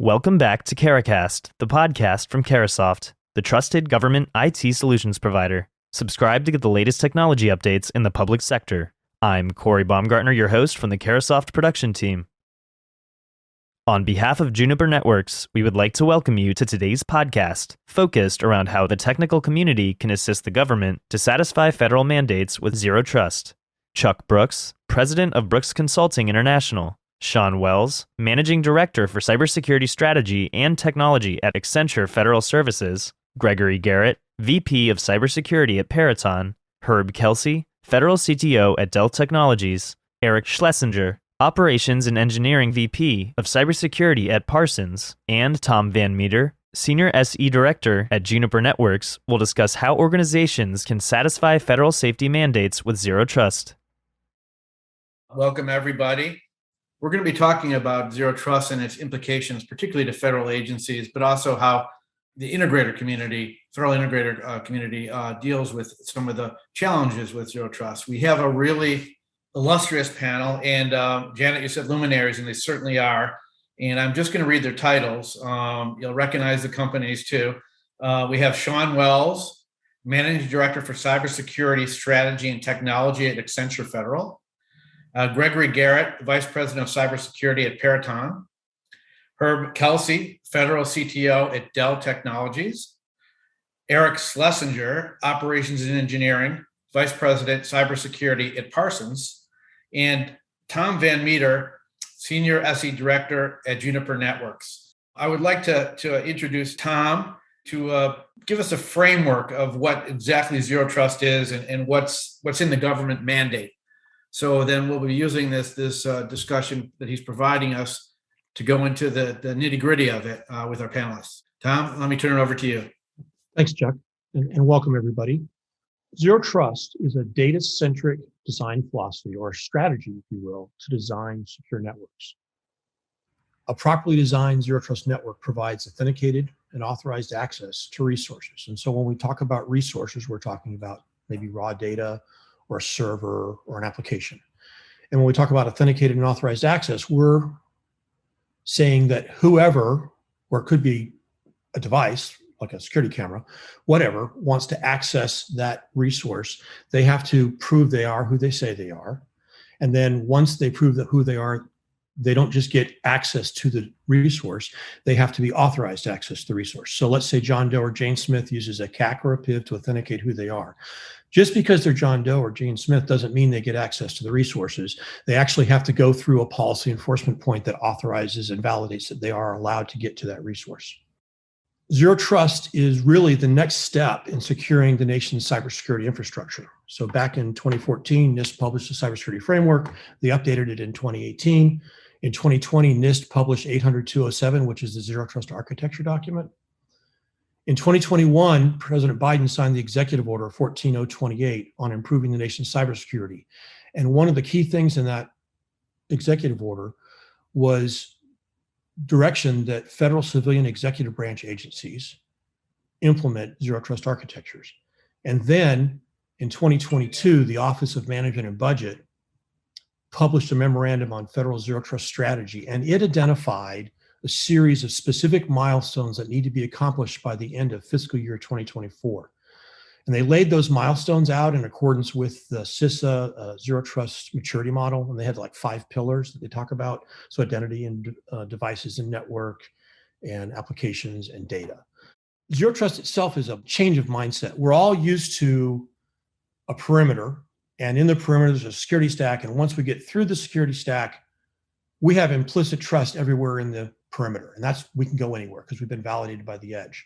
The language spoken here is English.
Welcome back to CARAHCAST, the podcast from Carasoft, the trusted government IT solutions provider. Subscribe to get the latest technology updates in the public sector. I'm Corey Baumgartner, your host from the Carasoft production team. On behalf of Juniper Networks, we would like to welcome you to today's podcast, focused around how the technical community can assist the government to satisfy federal mandates with zero trust. Chuck Brooks, president of Brooks Consulting International, Shawn Wells, Managing Director for Cybersecurity Strategy and Technology at Accenture Federal Services, Gregory Garrett, VP of Cybersecurity at Peraton, Herb Kelsey, Federal CTO at Dell Technologies, Eric Schlesinger, Operations and Engineering VP of Cybersecurity at Parsons, and Tom Van Meter, Senior SE Director at Juniper Networks, will discuss how organizations can satisfy federal safety mandates with zero trust. Welcome, everybody. We're going to be talking about zero trust and its implications, particularly to federal agencies, but also how the integrator community, federal integrator community, deals with some of the challenges with zero trust. We have a really illustrious panel, and Janet, you said luminaries, and they certainly are. And I'm just going to read their titles. You'll recognize the companies too. We have Shawn Wells, Managing Director for Cybersecurity Strategy and Technology at Accenture Federal. Gregory Garrett, Vice President of Cybersecurity at Peraton. Herb Kelsey, Federal CTO at Dell Technologies. Eric Schlesinger, Operations and Engineering, Vice President, Cybersecurity at Parsons. And Tom Van Meter, Senior SE Director at Juniper Networks. I would like to introduce Tom to give us a framework of what exactly zero trust is and what's in the government mandate. So then we'll be using this discussion that he's providing us to go into the nitty-gritty of it with our panelists. Tom, let me turn it over to you. Thanks, Chuck, and welcome everybody. Zero trust is a data-centric design philosophy or strategy, if you will, to design secure networks. A properly designed zero trust network provides authenticated and authorized access to resources. And so when we talk about resources, we're talking about maybe raw data, or a server, or an application. And when we talk about authenticated and authorized access, we're saying that whoever, or it could be a device, like a security camera, whatever, wants to access that resource, they have to prove they are who they say they are. And then once they prove that who they are, they don't just get access to the resource, they have to be authorized access to the resource. So let's say John Doe or Jane Smith uses a CAC or a PIV to authenticate who they are. Just because they're John Doe or Jane Smith doesn't mean they get access to the resources. They actually have to go through a policy enforcement point that authorizes and validates that they are allowed to get to that resource. Zero trust is really the next step in securing the nation's cybersecurity infrastructure. So back in 2014, NIST published a cybersecurity framework. They updated it in 2018. In 2020, NIST published 800-207, which is the Zero Trust Architecture document. In 2021, President Biden signed the Executive Order 14028 on improving the nation's cybersecurity. And one of the key things in that executive order was direction that federal civilian executive branch agencies implement zero trust architectures. And then in 2022, the Office of Management and Budget published a memorandum on federal zero trust strategy, and it identified a series of specific milestones that need to be accomplished by the end of fiscal year 2024. And they laid those milestones out in accordance with the CISA zero trust maturity model. And they had like 5 pillars that they talk about. So identity and devices and network and applications and data. Zero trust itself is a change of mindset. We're all used to a perimeter, and in the perimeter, there's a security stack. And once we get through the security stack, we have implicit trust everywhere in the perimeter. And we can go anywhere because we've been validated by the edge.